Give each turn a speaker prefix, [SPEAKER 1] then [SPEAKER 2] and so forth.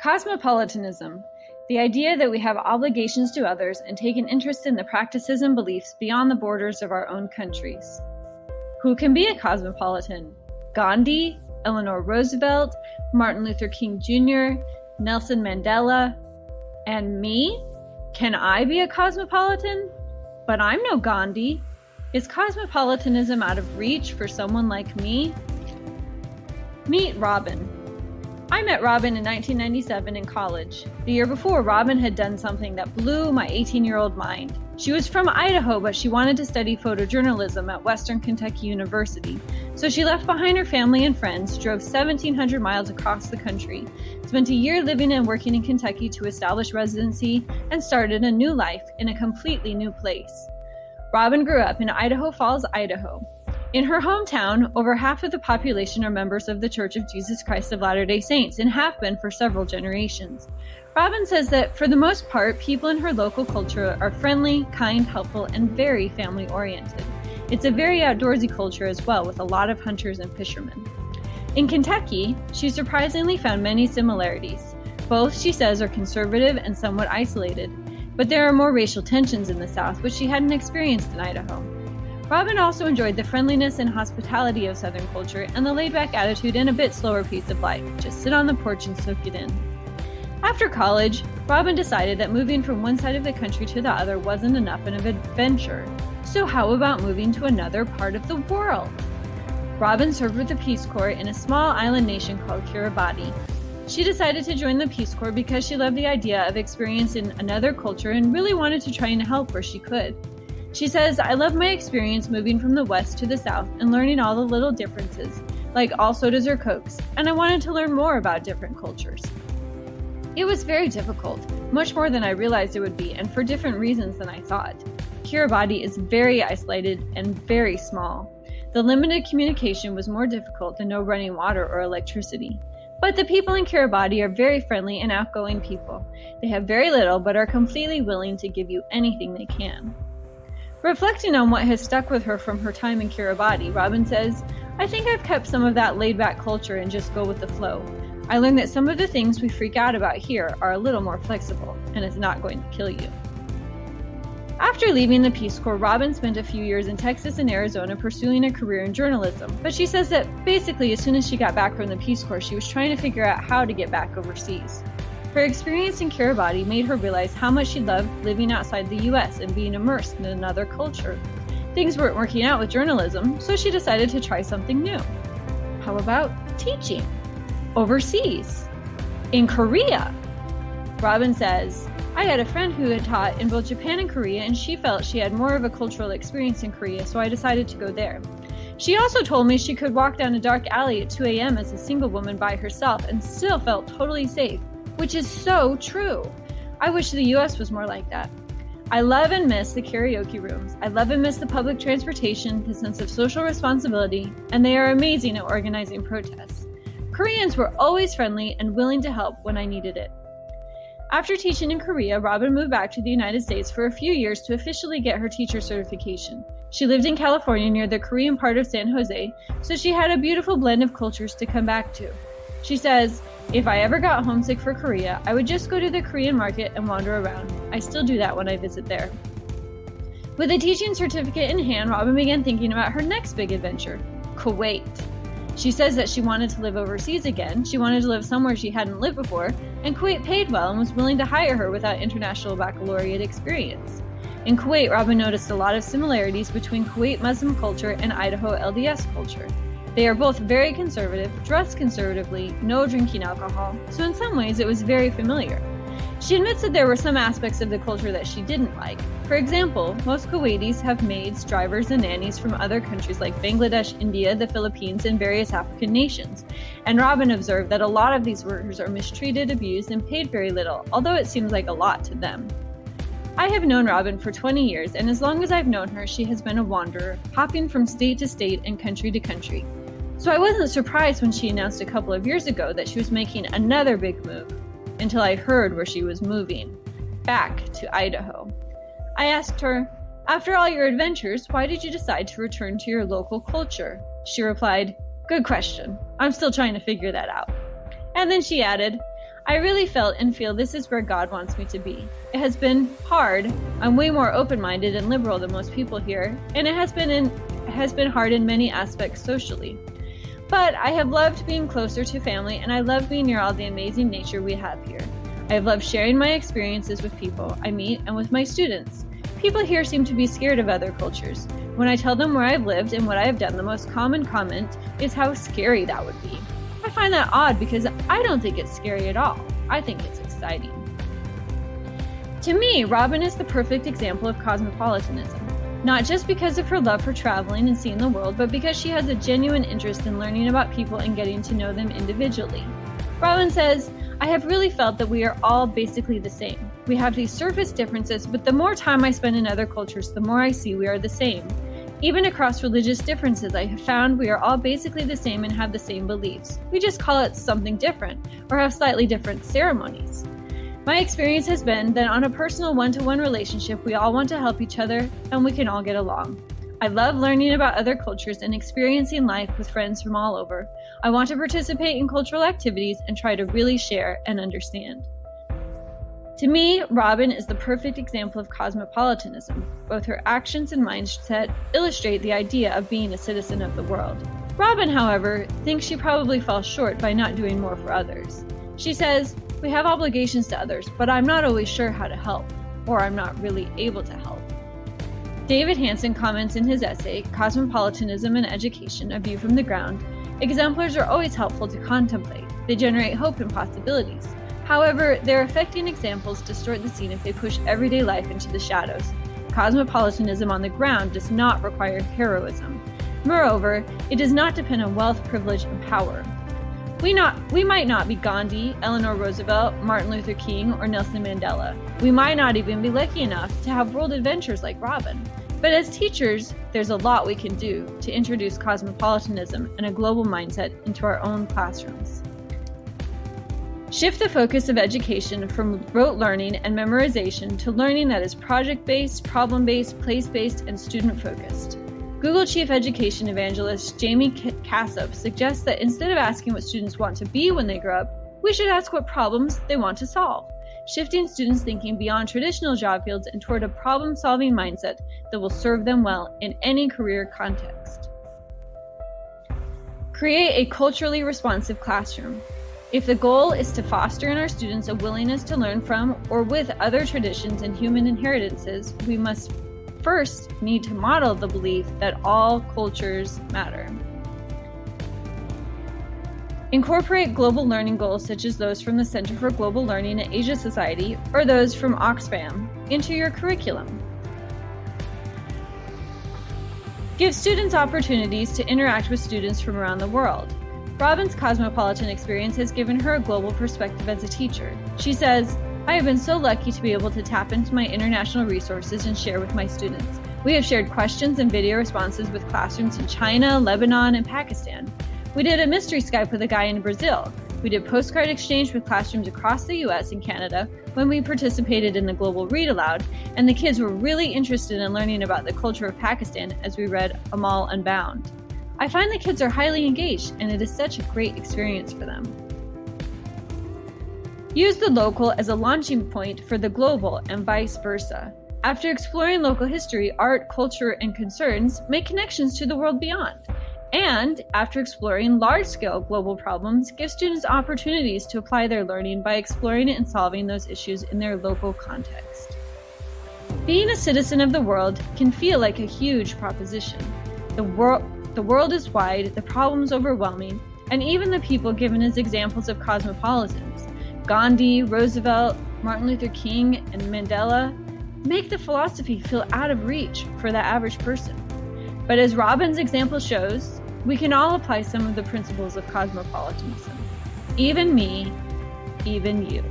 [SPEAKER 1] Cosmopolitanism, the idea that we have obligations to others and take an interest in the practices and beliefs beyond the borders of our own countries. Who can be a cosmopolitan? Gandhi, Eleanor Roosevelt, Martin Luther King Jr., Nelson Mandela, and me? Can I be a cosmopolitan? But I'm no Gandhi. Is cosmopolitanism out of reach for someone like me? Meet Robin. I met Robin in 1997 in college. The year before, Robin had done something that blew my 18-year-old mind. She was from Idaho, but she wanted to study photojournalism at Western Kentucky University. So she left behind her family and friends, drove 1,700 miles across the country, spent a year living and working in Kentucky to establish residency, and started a new life in a completely new place. Robin grew up in Idaho Falls, Idaho. In her hometown, over half of the population are members of the Church of Jesus Christ of Latter-day Saints and have been for several generations. Robin says that for the most part, people in her local culture are friendly, kind, helpful, and very family-oriented. It's a very outdoorsy culture as well, with a lot of hunters and fishermen. In Kentucky, she surprisingly found many similarities. Both, she says, are conservative and somewhat isolated, but there are more racial tensions in the South, which she hadn't experienced in Idaho. Robin also enjoyed the friendliness and hospitality of Southern culture and the laid-back attitude and a bit slower pace of life. Just sit on the porch and soak it in. After college, Robin decided that moving from one side of the country to the other wasn't enough of an adventure. So how about moving to another part of the world? Robin served with the Peace Corps in a small island nation called Kiribati. She decided to join the Peace Corps because she loved the idea of experiencing another culture and really wanted to try and help where she could. She says, I love my experience moving from the West to the South and learning all the little differences, like all sodas or Cokes, and I wanted to learn more about different cultures. It was very difficult, much more than I realized it would be, and for different reasons than I thought. Kiribati is very isolated and very small. The limited communication was more difficult than no running water or electricity. But the people in Kiribati are very friendly and outgoing people. They have very little, but are completely willing to give you anything they can. Reflecting on what has stuck with her from her time in Kiribati, Robin says, I think I've kept some of that laid-back culture and just go with the flow. I learned that some of the things we freak out about here are a little more flexible, and it's not going to kill you. After leaving the Peace Corps, Robin spent a few years in Texas and Arizona pursuing a career in journalism, but she says that basically as soon as she got back from the Peace Corps, she was trying to figure out how to get back overseas. Her experience in Kiribati made her realize how much she loved living outside the U.S. and being immersed in another culture. Things weren't working out with journalism, so she decided to try something new. How about teaching? Overseas? In Korea? Robin says, I had a friend who had taught in both Japan and Korea, and she felt she had more of a cultural experience in Korea, so I decided to go there. She also told me she could walk down a dark alley at 2 a.m. as a single woman by herself and still felt totally safe. Which is so true. I wish the US was more like that. I love and miss the karaoke rooms. I love and miss the public transportation, the sense of social responsibility, and they are amazing at organizing protests. Koreans were always friendly and willing to help when I needed it. After teaching in Korea, Robin moved back to the United States for a few years to officially get her teacher certification. She lived in California near the Korean part of San Jose, so she had a beautiful blend of cultures to come back to. She says, if I ever got homesick for Korea, I would just go to the Korean market and wander around. I still do that when I visit there. With a teaching certificate in hand, Robin began thinking about her next big adventure, Kuwait. She says that she wanted to live overseas again, she wanted to live somewhere she hadn't lived before, and Kuwait paid well and was willing to hire her without international baccalaureate experience. In Kuwait, Robin noticed a lot of similarities between Kuwait Muslim culture and Idaho LDS culture. They are both very conservative, dress conservatively, no drinking alcohol, so in some ways it was very familiar. She admits that there were some aspects of the culture that she didn't like. For example, most Kuwaitis have maids, drivers, and nannies from other countries like Bangladesh, India, the Philippines, and various African nations. And Robin observed that a lot of these workers are mistreated, abused, and paid very little, although it seems like a lot to them. I have known Robin for 20 years, and as long as I've known her, she has been a wanderer, hopping from state to state and country to country. So I wasn't surprised when she announced a couple of years ago that she was making another big move, until I heard where she was moving, back to Idaho. I asked her, after all your adventures, why did you decide to return to your local culture? She replied, good question. I'm still trying to figure that out. And then she added,
[SPEAKER 2] I really felt and feel this is where God wants me to be. It has been hard. I'm way more open-minded and liberal than most people here, and it has been hard in many aspects socially. But I have loved being closer to family, and I love being near all the amazing nature we have here. I have loved sharing my experiences with people I meet and with my students. People here seem to be scared of other cultures. When I tell them where I've lived and what I have done, the most common comment is how scary that would be. I find that odd because I don't think it's scary at all. I think it's exciting. To me, Robin is the perfect example of cosmopolitanism. Not just because of her love for traveling and seeing the world, but because she has a genuine interest in learning about people and getting to know them individually. Robin says, I have really felt that we are all basically the same. We have these surface differences, but the more time I spend in other cultures, the more I see we are the same. Even across religious differences, I have found we are all basically the same and have the same beliefs. We just call it something different, or have slightly different ceremonies. My experience has been that on a personal one-to-one relationship, we all want to help each other and we can all get along. I love learning about other cultures and experiencing life with friends from all over. I want to participate in cultural activities and try to really share and understand. To me, Robin is the perfect example of cosmopolitanism. Both her actions and mindset illustrate the idea of being a citizen of the world. Robin, however, thinks she probably falls short by not doing more for others. She says, we have obligations to others, but I'm not always sure how to help, or I'm not really able to help. David Hansen comments in his essay, Cosmopolitanism and Education, A View from the Ground, exemplars are always helpful to contemplate. They generate hope and possibilities. However, their affecting examples distort the scene if they push everyday life into the shadows. Cosmopolitanism on the ground does not require heroism. Moreover, it does not depend on wealth, privilege, and power. We might not be Gandhi, Eleanor Roosevelt, Martin Luther King, or Nelson Mandela. We might not even be lucky enough to have world adventures like Robin. But as teachers, there's a lot we can do to introduce cosmopolitanism and a global mindset into our own classrooms. Shift the focus of education from rote learning and memorization to learning that is project-based, problem-based, place-based, and student-focused. Google Chief Education Evangelist Jamie Cassop suggests that instead of asking what students want to be when they grow up, we should ask what problems they want to solve, shifting students' thinking beyond traditional job fields and toward a problem-solving mindset that will serve them well in any career context. Create a culturally responsive classroom. If the goal is to foster in our students a willingness to learn from or with other traditions and human inheritances, we must first need to model the belief that all cultures matter. Incorporate global learning goals such as those from the Center for Global Learning at Asia Society or those from Oxfam into your curriculum. Give students opportunities to interact with students from around the world. Robin's cosmopolitan experience has given her a global perspective as a teacher. She says, I have been so lucky to be able to tap into my international resources and share with my students. We have shared questions and video responses with classrooms in China, Lebanon, and Pakistan. We did a mystery Skype with a guy in Brazil. We did postcard exchange with classrooms across the US and Canada when we participated in the Global Read Aloud, and the kids were really interested in learning about the culture of Pakistan as we read Amal Unbound. I find the kids are highly engaged, and it is such a great experience for them. Use the local as a launching point for the global and vice versa. After exploring local history, art, culture, and concerns, make connections to the world beyond. And after exploring large-scale global problems, give students opportunities to apply their learning by exploring and solving those issues in their local context. Being a citizen of the world can feel like a huge proposition. The world is wide, the problems overwhelming, and even the people given as examples of cosmopolitans, Gandhi, Roosevelt, Martin Luther King, and Mandela, make the philosophy feel out of reach for the average person. But as Robin's example shows, we can all apply some of the principles of cosmopolitanism. Even me, even you.